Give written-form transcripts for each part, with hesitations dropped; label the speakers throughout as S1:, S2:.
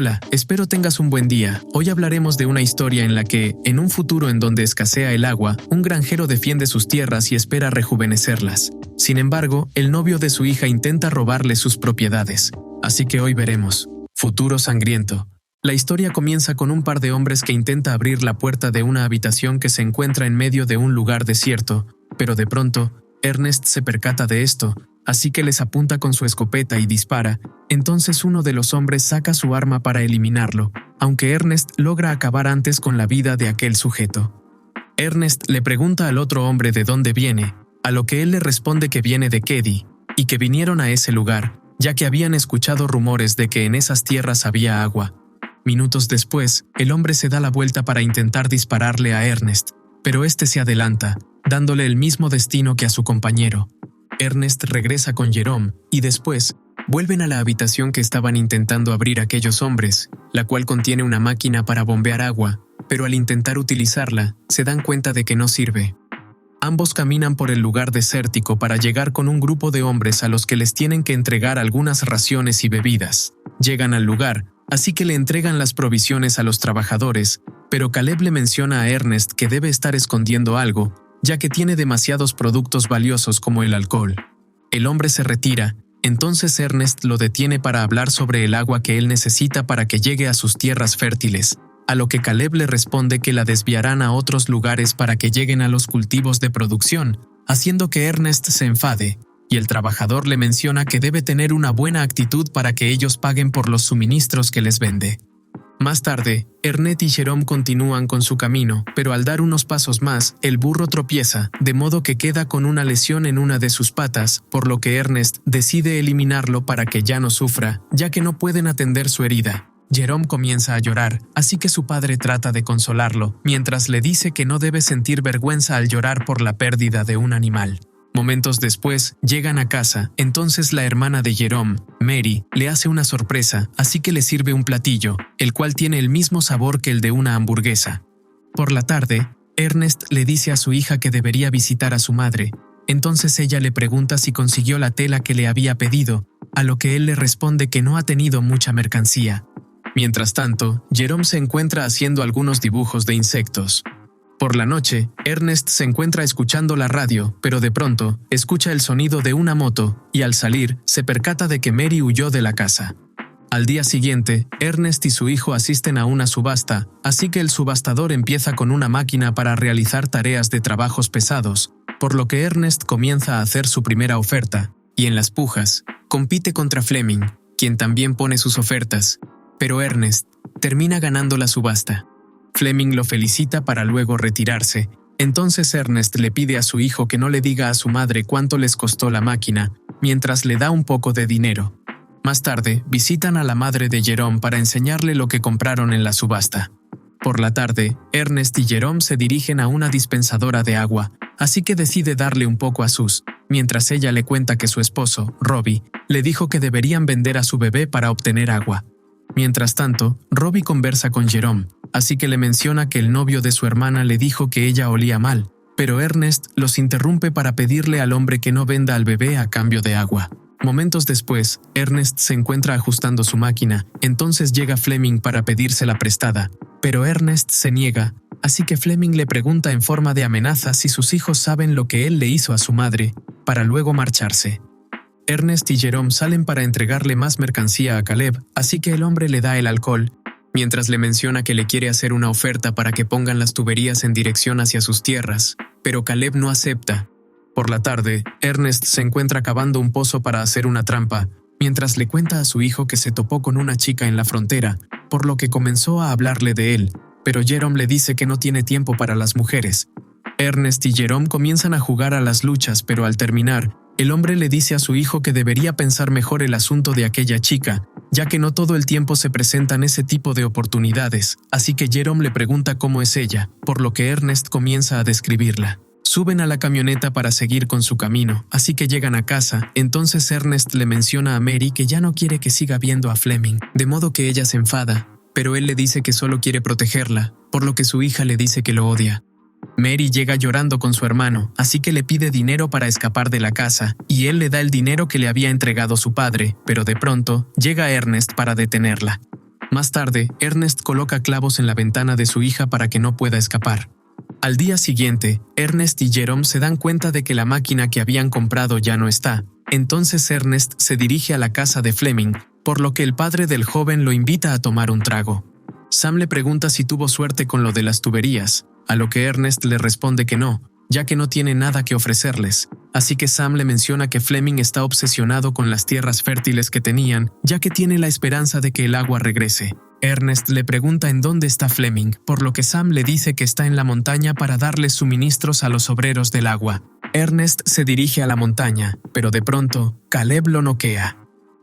S1: Hola, espero tengas un buen día. Hoy hablaremos de una historia en la que, en un futuro en donde escasea el agua, un granjero defiende sus tierras y espera rejuvenecerlas. Sin embargo, el novio de su hija intenta robarle sus propiedades. Así que hoy veremos. Futuro sangriento. La historia comienza con un par de hombres que intenta abrir la puerta de una habitación que se encuentra en medio de un lugar desierto, pero de pronto, Ernest se percata de esto, así que les apunta con su escopeta y dispara. Entonces uno de los hombres saca su arma para eliminarlo, aunque Ernest logra acabar antes con la vida de aquel sujeto. Ernest le pregunta al otro hombre de dónde viene, a lo que él le responde que viene de Keddy, y que vinieron a ese lugar, ya que habían escuchado rumores de que en esas tierras había agua. Minutos después, el hombre se da la vuelta para intentar dispararle a Ernest, pero este se adelanta, dándole el mismo destino que a su compañero. Ernest regresa con Jerome, y después, vuelven a la habitación que estaban intentando abrir aquellos hombres, la cual contiene una máquina para bombear agua, pero al intentar utilizarla, se dan cuenta de que no sirve. Ambos caminan por el lugar desértico para llegar con un grupo de hombres a los que les tienen que entregar algunas raciones y bebidas. Llegan al lugar, así que le entregan las provisiones a los trabajadores, pero Caleb le menciona a Ernest que debe estar escondiendo algo, ya que tiene demasiados productos valiosos como el alcohol. El hombre se retira, entonces Ernest lo detiene para hablar sobre el agua que él necesita para que llegue a sus tierras fértiles, a lo que Caleb le responde que la desviarán a otros lugares para que lleguen a los cultivos de producción, haciendo que Ernest se enfade, y el trabajador le menciona que debe tener una buena actitud para que ellos paguen por los suministros que les vende. Más tarde, Ernest y Jerome continúan con su camino, pero al dar unos pasos más, el burro tropieza, de modo que queda con una lesión en una de sus patas, por lo que Ernest decide eliminarlo para que ya no sufra, ya que no pueden atender su herida. Jerome comienza a llorar, así que su padre trata de consolarlo, mientras le dice que no debe sentir vergüenza al llorar por la pérdida de un animal. Momentos después, llegan a casa, entonces la hermana de Jerome, Mary, le hace una sorpresa, así que le sirve un platillo, el cual tiene el mismo sabor que el de una hamburguesa. Por la tarde, Ernest le dice a su hija que debería visitar a su madre, entonces ella le pregunta si consiguió la tela que le había pedido, a lo que él le responde que no ha tenido mucha mercancía. Mientras tanto, Jerome se encuentra haciendo algunos dibujos de insectos. Por la noche, Ernest se encuentra escuchando la radio, pero de pronto, escucha el sonido de una moto, y al salir, se percata de que Mary huyó de la casa. Al día siguiente, Ernest y su hijo asisten a una subasta, así que el subastador empieza con una máquina para realizar tareas de trabajos pesados, por lo que Ernest comienza a hacer su primera oferta, y en las pujas, compite contra Fleming, quien también pone sus ofertas, pero Ernest termina ganando la subasta. Fleming lo felicita para luego retirarse. Entonces Ernest le pide a su hijo que no le diga a su madre cuánto les costó la máquina, mientras le da un poco de dinero. Más tarde, visitan a la madre de Jerome para enseñarle lo que compraron en la subasta. Por la tarde, Ernest y Jerome se dirigen a una dispensadora de agua, así que decide darle un poco a Sus, mientras ella le cuenta que su esposo, Robbie, le dijo que deberían vender a su bebé para obtener agua. Mientras tanto, Robbie conversa con Jerome, así que le menciona que el novio de su hermana le dijo que ella olía mal, pero Ernest los interrumpe para pedirle al hombre que no venda al bebé a cambio de agua. Momentos después, Ernest se encuentra ajustando su máquina, entonces llega Fleming para pedírsela prestada, pero Ernest se niega, así que Fleming le pregunta en forma de amenaza si sus hijos saben lo que él le hizo a su madre, para luego marcharse. Ernest y Jerome salen para entregarle más mercancía a Caleb, así que el hombre le da el alcohol, mientras le menciona que le quiere hacer una oferta para que pongan las tuberías en dirección hacia sus tierras, pero Caleb no acepta. Por la tarde, Ernest se encuentra cavando un pozo para hacer una trampa, mientras le cuenta a su hijo que se topó con una chica en la frontera, por lo que comenzó a hablarle de él, pero Jerome le dice que no tiene tiempo para las mujeres. Ernest y Jerome comienzan a jugar a las luchas, pero al terminar, el hombre le dice a su hijo que debería pensar mejor el asunto de aquella chica, ya que no todo el tiempo se presentan ese tipo de oportunidades, así que Jerome le pregunta cómo es ella, por lo que Ernest comienza a describirla. Suben a la camioneta para seguir con su camino, así que llegan a casa, entonces Ernest le menciona a Mary que ya no quiere que siga viendo a Fleming, de modo que ella se enfada, pero él le dice que solo quiere protegerla, por lo que su hija le dice que lo odia. Mary llega llorando con su hermano, así que le pide dinero para escapar de la casa, y él le da el dinero que le había entregado su padre, pero de pronto llega Ernest para detenerla. Más tarde, Ernest coloca clavos en la ventana de su hija para que no pueda escapar. Al día siguiente, Ernest y Jerome se dan cuenta de que la máquina que habían comprado ya no está. Entonces Ernest se dirige a la casa de Fleming, por lo que el padre del joven lo invita a tomar un trago. Sam le pregunta si tuvo suerte con lo de las tuberías, a lo que Ernest le responde que no, ya que no tiene nada que ofrecerles. Así que Sam le menciona que Fleming está obsesionado con las tierras fértiles que tenían, ya que tiene la esperanza de que el agua regrese. Ernest le pregunta en dónde está Fleming, por lo que Sam le dice que está en la montaña para darles suministros a los obreros del agua. Ernest se dirige a la montaña, pero de pronto, Caleb lo noquea.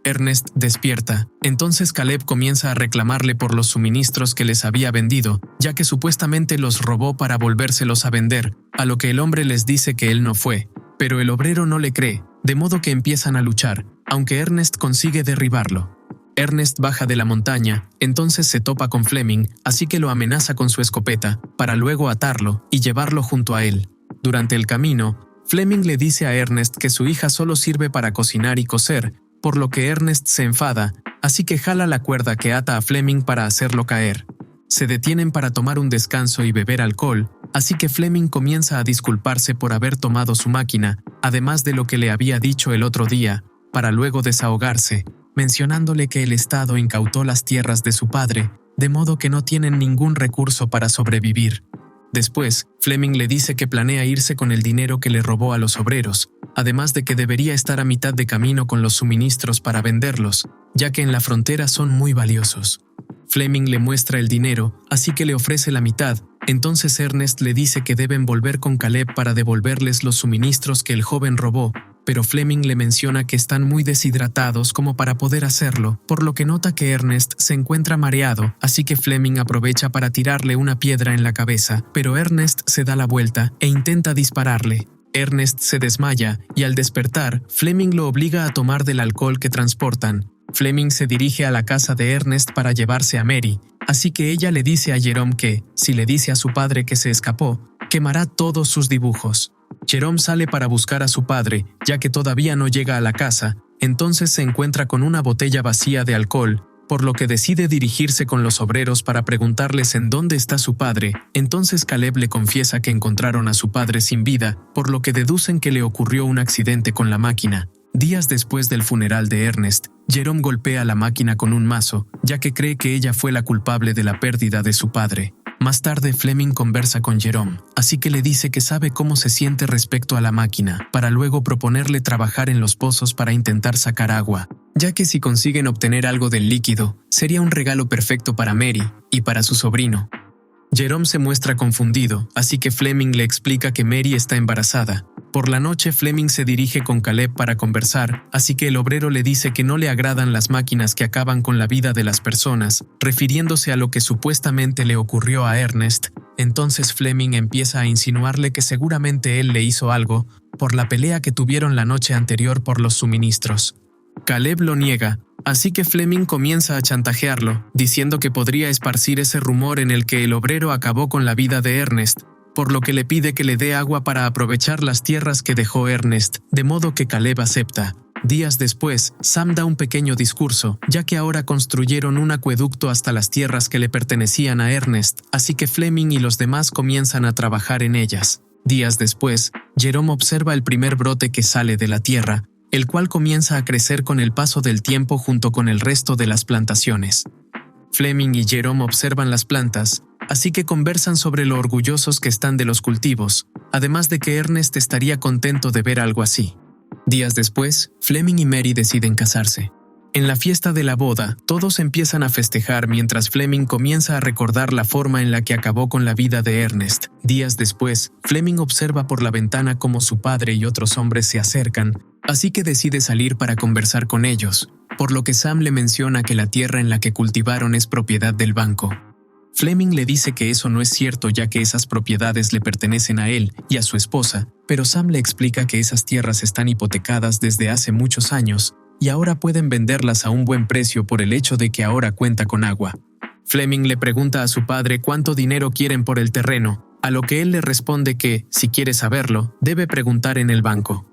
S1: Ernest despierta, entonces Caleb comienza a reclamarle por los suministros que les había vendido, ya que supuestamente los robó para volvérselos a vender, a lo que el hombre les dice que él no fue, pero el obrero no le cree, de modo que empiezan a luchar, aunque Ernest consigue derribarlo. Ernest baja de la montaña, entonces se topa con Fleming, así que lo amenaza con su escopeta, para luego atarlo y llevarlo junto a él. Durante el camino, Fleming le dice a Ernest que su hija solo sirve para cocinar y coser, por lo que Ernest se enfada, así que jala la cuerda que ata a Fleming para hacerlo caer. Se detienen para tomar un descanso y beber alcohol, así que Fleming comienza a disculparse por haber tomado su máquina, además de lo que le había dicho el otro día, para luego desahogarse, mencionándole que el Estado incautó las tierras de su padre, de modo que no tienen ningún recurso para sobrevivir. Después, Fleming le dice que planea irse con el dinero que le robó a los obreros, además de que debería estar a mitad de camino con los suministros para venderlos, ya que en la frontera son muy valiosos. Fleming le muestra el dinero, así que le ofrece la mitad, entonces Ernest le dice que deben volver con Caleb para devolverles los suministros que el joven robó, pero Fleming le menciona que están muy deshidratados como para poder hacerlo, por lo que nota que Ernest se encuentra mareado, así que Fleming aprovecha para tirarle una piedra en la cabeza, pero Ernest se da la vuelta e intenta dispararle. Ernest se desmaya y al despertar, Fleming lo obliga a tomar del alcohol que transportan. Fleming se dirige a la casa de Ernest para llevarse a Mary, así que ella le dice a Jerome que, si le dice a su padre que se escapó, quemará todos sus dibujos. Jerome sale para buscar a su padre, ya que todavía no llega a la casa, entonces se encuentra con una botella vacía de alcohol, por lo que decide dirigirse con los obreros para preguntarles en dónde está su padre. Entonces Caleb le confiesa que encontraron a su padre sin vida, por lo que deducen que le ocurrió un accidente con la máquina. Días después del funeral de Ernest, Jerome golpea la máquina con un mazo, ya que cree que ella fue la culpable de la pérdida de su padre. Más tarde Fleming conversa con Jerome, así que le dice que sabe cómo se siente respecto a la máquina, para luego proponerle trabajar en los pozos para intentar sacar agua, ya que si consiguen obtener algo del líquido, sería un regalo perfecto para Mary y para su sobrino. Jerome se muestra confundido, así que Fleming le explica que Mary está embarazada. Por la noche Fleming se dirige con Caleb para conversar, así que el obrero le dice que no le agradan las máquinas que acaban con la vida de las personas, refiriéndose a lo que supuestamente le ocurrió a Ernest. Entonces Fleming empieza a insinuarle que seguramente él le hizo algo, por la pelea que tuvieron la noche anterior por los suministros. Caleb lo niega, así que Fleming comienza a chantajearlo, diciendo que podría esparcir ese rumor en el que el obrero acabó con la vida de Ernest, por lo que le pide que le dé agua para aprovechar las tierras que dejó Ernest, de modo que Caleb acepta. Días después, Sam da un pequeño discurso, ya que ahora construyeron un acueducto hasta las tierras que le pertenecían a Ernest, así que Fleming y los demás comienzan a trabajar en ellas. Días después, Jerome observa el primer brote que sale de la tierra, el cual comienza a crecer con el paso del tiempo junto con el resto de las plantaciones. Fleming y Jerome observan las plantas, así que conversan sobre lo orgullosos que están de los cultivos, además de que Ernest estaría contento de ver algo así. Días después, Fleming y Mary deciden casarse. En la fiesta de la boda, todos empiezan a festejar mientras Fleming comienza a recordar la forma en la que acabó con la vida de Ernest. Días después, Fleming observa por la ventana cómo su padre y otros hombres se acercan, así que decide salir para conversar con ellos, por lo que Sam le menciona que la tierra en la que cultivaron es propiedad del banco. Fleming le dice que eso no es cierto ya que esas propiedades le pertenecen a él y a su esposa, pero Sam le explica que esas tierras están hipotecadas desde hace muchos años y ahora pueden venderlas a un buen precio por el hecho de que ahora cuenta con agua. Fleming le pregunta a su padre cuánto dinero quieren por el terreno, a lo que él le responde que, si quiere saberlo, debe preguntar en el banco.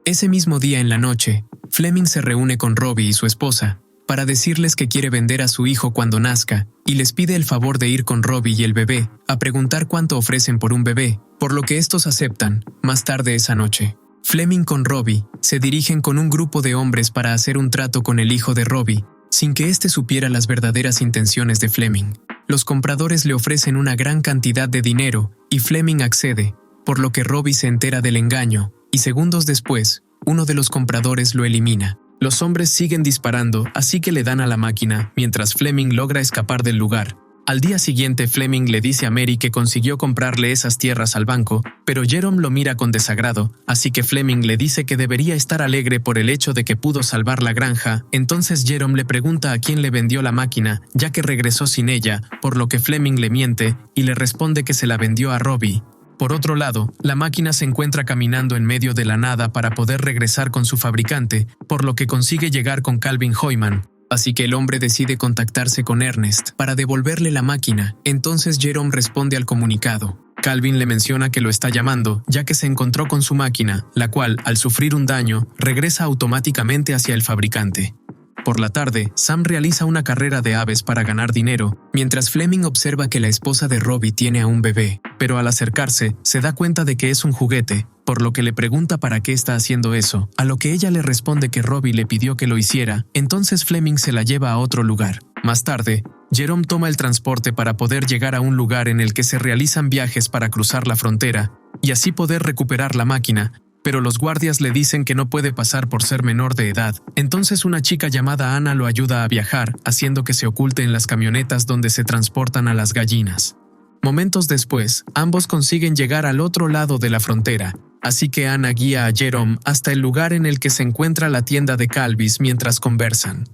S1: Ese mismo día en la noche, Fleming se reúne con Robbie y su esposa, para decirles que quiere vender a su hijo cuando nazca, y les pide el favor de ir con Robbie y el bebé a preguntar cuánto ofrecen por un bebé, por lo que estos aceptan. Más tarde esa noche, Fleming con Robbie se dirigen con un grupo de hombres para hacer un trato con el hijo de Robbie, sin que éste supiera las verdaderas intenciones de Fleming. Los compradores le ofrecen una gran cantidad de dinero y Fleming accede, por lo que Robbie se entera del engaño y segundos después, uno de los compradores lo elimina. Los hombres siguen disparando, así que le dan a la máquina, mientras Fleming logra escapar del lugar. Al día siguiente, Fleming le dice a Mary que consiguió comprarle esas tierras al banco, pero Jerome lo mira con desagrado, así que Fleming le dice que debería estar alegre por el hecho de que pudo salvar la granja. Entonces Jerome le pregunta a quién le vendió la máquina, ya que regresó sin ella, por lo que Fleming le miente y le responde que se la vendió a Robbie. Por otro lado, la máquina se encuentra caminando en medio de la nada para poder regresar con su fabricante, por lo que consigue llegar con Calvin Hoyman. Así que el hombre decide contactarse con Ernest para devolverle la máquina. Entonces Jerome responde al comunicado. Calvin le menciona que lo está llamando, ya que se encontró con su máquina, la cual, al sufrir un daño, regresa automáticamente hacia el fabricante. Por la tarde, Sam realiza una carrera de aves para ganar dinero, mientras Fleming observa que la esposa de Robbie tiene a un bebé, pero al acercarse, se da cuenta de que es un juguete, por lo que le pregunta para qué está haciendo eso, a lo que ella le responde que Robbie le pidió que lo hiciera. Entonces Fleming se la lleva a otro lugar. Más tarde, Jerome toma el transporte para poder llegar a un lugar en el que se realizan viajes para cruzar la frontera, y así poder recuperar la máquina, pero los guardias le dicen que no puede pasar por ser menor de edad. Entonces una chica llamada Ana lo ayuda a viajar, haciendo que se oculte en las camionetas donde se transportan a las gallinas. Momentos después, ambos consiguen llegar al otro lado de la frontera, así que Ana guía a Jerome hasta el lugar en el que se encuentra la tienda de Calvis mientras conversan.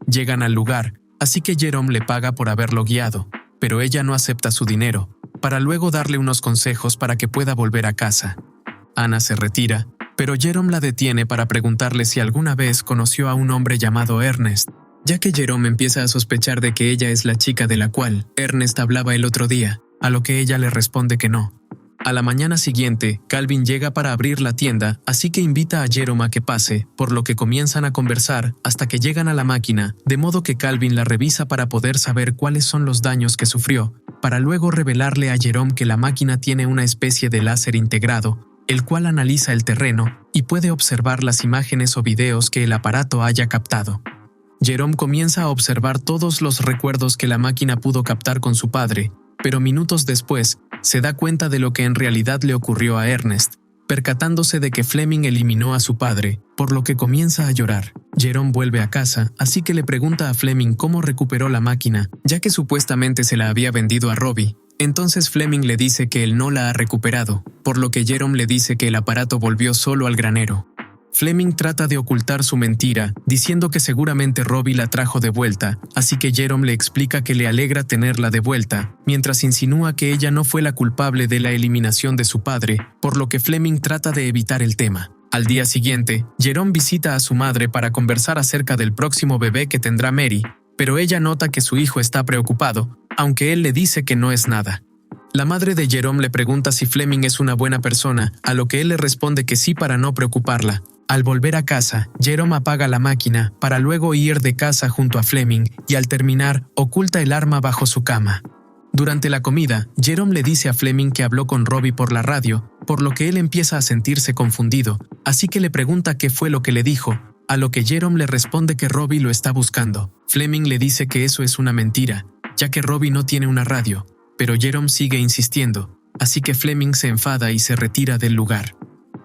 S1: Llegan al lugar, así que Jerome le paga por haberlo guiado, pero ella no acepta su dinero, para luego darle unos consejos para que pueda volver a casa. Ana se retira, pero Jerome la detiene para preguntarle si alguna vez conoció a un hombre llamado Ernest, ya que Jerome empieza a sospechar de que ella es la chica de la cual Ernest hablaba el otro día, a lo que ella le responde que no. A la mañana siguiente, Calvin llega para abrir la tienda, así que invita a Jerome a que pase, por lo que comienzan a conversar hasta que llegan a la máquina, de modo que Calvin la revisa para poder saber cuáles son los daños que sufrió, para luego revelarle a Jerome que la máquina tiene una especie de láser integrado, el cual analiza el terreno y puede observar las imágenes o videos que el aparato haya captado. Jerome comienza a observar todos los recuerdos que la máquina pudo captar con su padre, pero minutos después se da cuenta de lo que en realidad le ocurrió a Ernest, percatándose de que Fleming eliminó a su padre, por lo que comienza a llorar. Jerome vuelve a casa, así que le pregunta a Fleming cómo recuperó la máquina, ya que supuestamente se la había vendido a Robbie. Entonces Fleming le dice que él no la ha recuperado, por lo que Jerome le dice que el aparato volvió solo al granero. Fleming trata de ocultar su mentira, diciendo que seguramente Robbie la trajo de vuelta, así que Jerome le explica que le alegra tenerla de vuelta, mientras insinúa que ella no fue la culpable de la eliminación de su padre, por lo que Fleming trata de evitar el tema. Al día siguiente, Jerome visita a su madre para conversar acerca del próximo bebé que tendrá Mary, pero ella nota que su hijo está preocupado, aunque él le dice que no es nada. La madre de Jerome le pregunta si Fleming es una buena persona, a lo que él le responde que sí para no preocuparla. Al volver a casa, Jerome apaga la máquina para luego ir de casa junto a Fleming y al terminar, oculta el arma bajo su cama. Durante la comida, Jerome le dice a Fleming que habló con Robbie por la radio, por lo que él empieza a sentirse confundido, así que le pregunta qué fue lo que le dijo, a lo que Jerome le responde que Robbie lo está buscando. Fleming le dice que eso es una mentira, ya que Robbie no tiene una radio, pero Jerome sigue insistiendo, así que Fleming se enfada y se retira del lugar.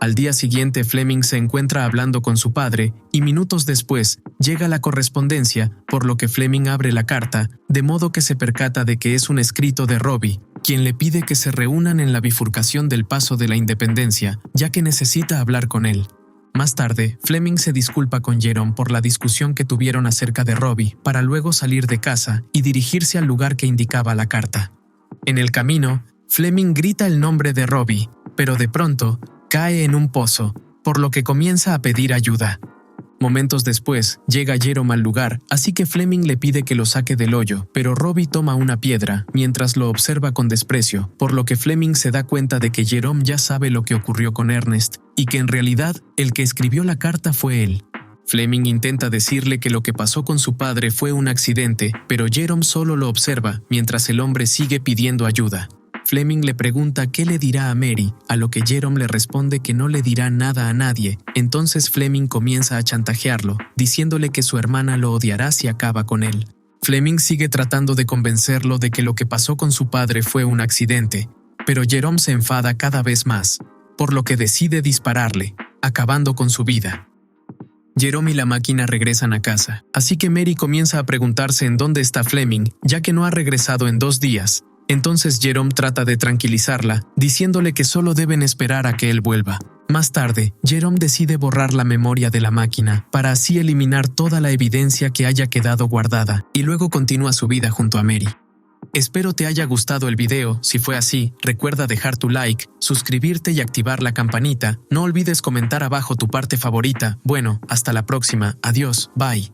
S1: Al día siguiente Fleming se encuentra hablando con su padre y minutos después llega la correspondencia, por lo que Fleming abre la carta, de modo que se percata de que es un escrito de Robbie, quien le pide que se reúnan en la bifurcación del Paso de la Independencia, ya que necesita hablar con él. Más tarde, Fleming se disculpa con Jerome por la discusión que tuvieron acerca de Robbie, para luego salir de casa y dirigirse al lugar que indicaba la carta. En el camino, Fleming grita el nombre de Robbie, pero de pronto cae en un pozo, por lo que comienza a pedir ayuda. Momentos después, llega Jerome al lugar, así que Fleming le pide que lo saque del hoyo, pero Robbie toma una piedra mientras lo observa con desprecio, por lo que Fleming se da cuenta de que Jerome ya sabe lo que ocurrió con Ernest, y que en realidad el que escribió la carta fue él. Fleming intenta decirle que lo que pasó con su padre fue un accidente, pero Jerome solo lo observa mientras el hombre sigue pidiendo ayuda. Fleming le pregunta qué le dirá a Mary, a lo que Jerome le responde que no le dirá nada a nadie. Entonces Fleming comienza a chantajearlo, diciéndole que su hermana lo odiará si acaba con él. Fleming sigue tratando de convencerlo de que lo que pasó con su padre fue un accidente, pero Jerome se enfada cada vez más, por lo que decide dispararle, acabando con su vida. Jerome y la máquina regresan a casa, así que Mary comienza a preguntarse en dónde está Fleming, ya que no ha regresado en 2 días. Entonces Jerome trata de tranquilizarla, diciéndole que solo deben esperar a que él vuelva. Más tarde, Jerome decide borrar la memoria de la máquina, para así eliminar toda la evidencia que haya quedado guardada, y luego continúa su vida junto a Mary. Espero te haya gustado el video. Si fue así, recuerda dejar tu like, suscribirte y activar la campanita. No olvides comentar abajo tu parte favorita. Bueno, hasta la próxima. Adiós, bye.